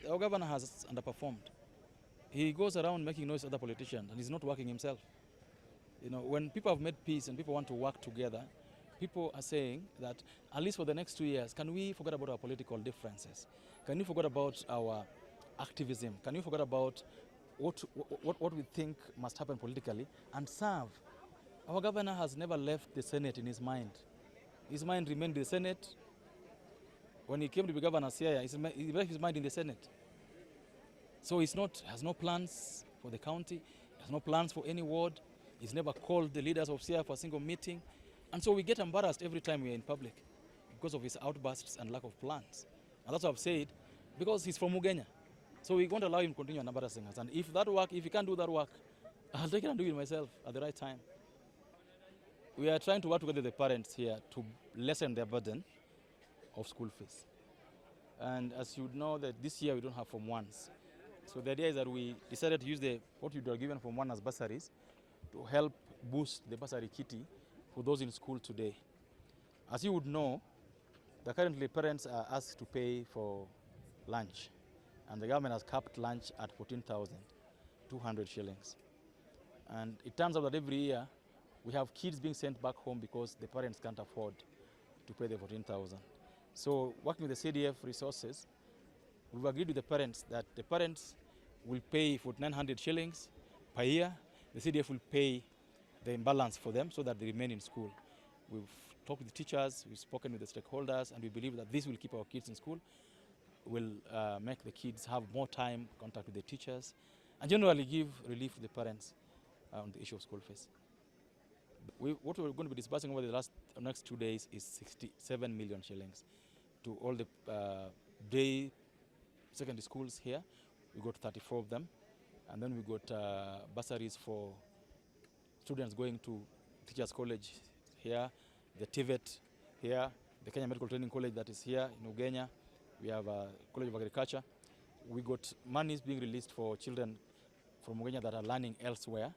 our governor has underperformed. He goes around making noise to other politicians and he's not working himself. You know, when people have made peace and people want to work together, people are saying that at least for the next 2 years, can we forget about our political differences? Can we forget about our activism? Can we forget about what we think must happen politically and serve? Our governor has never left the Senate in his mind. His mind remained in the Senate. When he came to be governor here, he left his mind in the Senate. So has no plans for the county, has no plans for any ward. He's never called the leaders of SIA for a single meeting. And so we get embarrassed every time we are in public because of his outbursts and lack of plans. And that's what I've said, because he's from Ugenya. So we won't allow him to continue embarrassing us. And if he can't do that work, I'll take it and do it myself at the right time. We are trying to work together with the parents here to lessen their burden of school fees. And as you know, that this year we don't have Form 1s. So the idea is that we decided to use what you are given Form 1 as bursaries to help boost the bursary kitty for those in school today. As you would know, currently parents are asked to pay for lunch, and the government has capped lunch at 14,200 shillings. And it turns out that every year we have kids being sent back home because the parents can't afford to pay the 14,000. So working with the CDF resources, we've agreed with the parents that the parents will pay for 900 shillings per year. The CDF will pay the imbalance for them so that they remain in school. We've talked with the teachers, we've spoken with the stakeholders, and we believe that this will keep our kids in school, will make the kids have more time, contact with the teachers, and generally give relief to the parents on the issue of school fees. What we're going to be disbursing over the next 2 days is 67 million shillings to all the day secondary schools here. We got 34 of them, and then we got bursaries for students going to Teachers College here, the TVET here, the Kenya Medical Training College that is here in Ugenya. We have a College of Agriculture. We got monies being released for children from Ugenya that are learning elsewhere,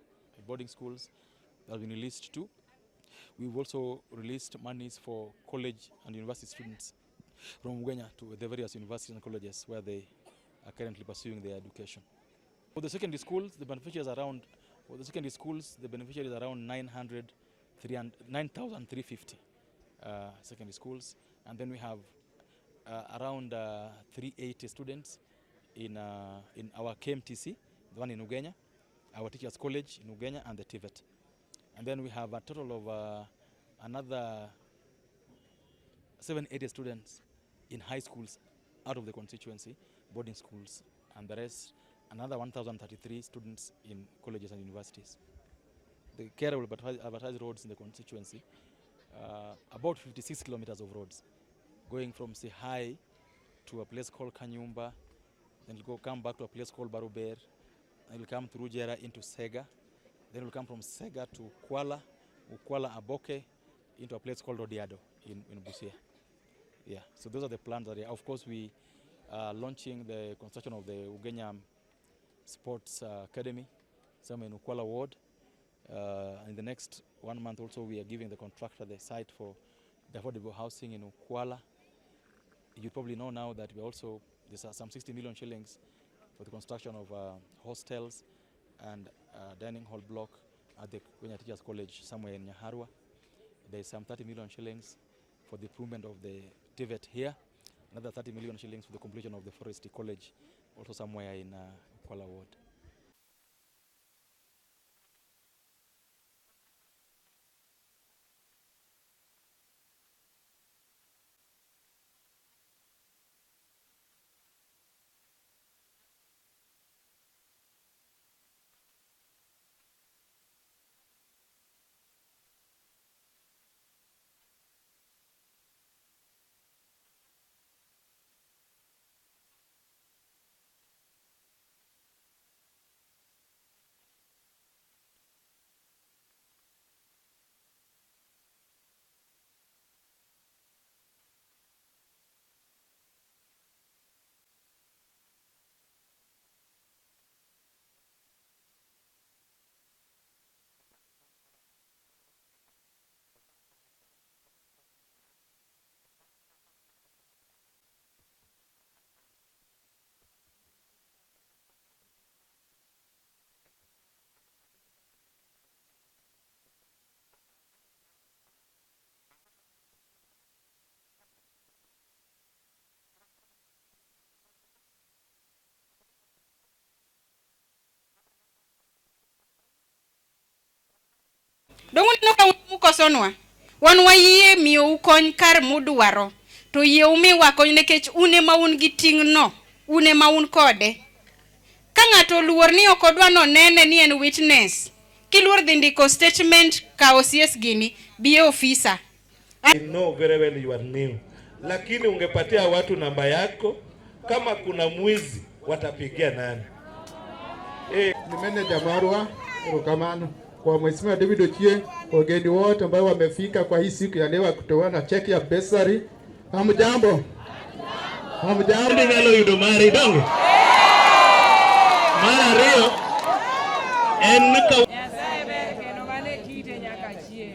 boarding schools that have been released too. We've also released monies for college and university students from Ugenya to the various universities and colleges where they are currently pursuing their education. For the secondary schools, the beneficiaries around 9,350 secondary schools, and then we have around 380 students in our KMTC, the one in Ugenya, our Teachers College in Ugenya, and the TVET. And then we have a total of another 780 students in high schools out of the constituency, boarding schools, and the rest, another 1,033 students in colleges and universities. The care will advertise roads in the constituency, about 56 kilometers of roads, going from Sihai to a place called Kanyumba, then we'll come back to a place called Baruber, and we'll come through Jera into Sega, then we'll come from Sega to Kuala Aboke, into a place called Odiado in Busia. Yeah, so those are the plans. Of course, we are launching the construction of the Ugenya Sports Academy, somewhere in Ukwala Ward. In the next 1 month also, we are giving the contractor the site for the affordable housing in Ukwala. You probably know now that there's some 60 million shillings for the construction of hostels and dining hall block at the Kenya Teachers College somewhere in Nyaharwa. There's some 30 million shillings for the improvement of the TVET here, another 30 million shillings for the completion of the Forestry College, also somewhere in Kuala Ward. Dongo no mukosonwa. Wan wayie miyo ukony kar muduaro. To yie umi wakony nekech une maun gi ting no. Une maun kode. Ka ng'ato luor ni okodwa no nene ni en witness. Kiluor dhi ndiko statement ka OCS gini biye ofisa. I know very well you are new. Lakini ungepatia watu namba yako, kama kuna mwizi watapigia nani? Ni manager Marwa Rukamano kwa Mheshimiwa David Ochie, wageni wote ambao wamefika kwa hii siku ya leo kutoa na cheki ya basari. Hamjambo. Hamjambo. Raila yudomari dongo. Mara rio enka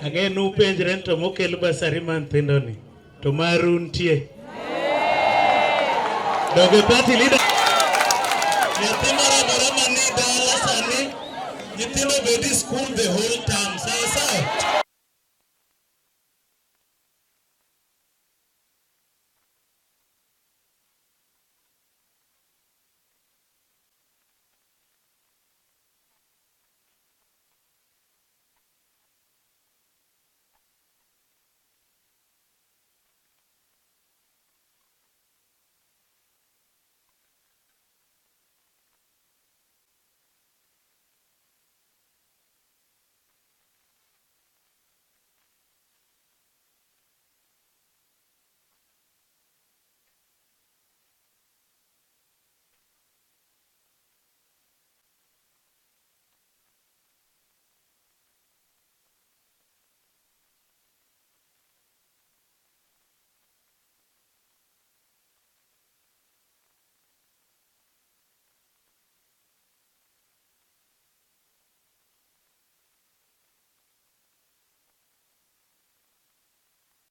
agenu penjren to mokel basari man tindoni to maruntie doge party leader yatimara barama ni dala sani yitimo bedi school the whole time sawa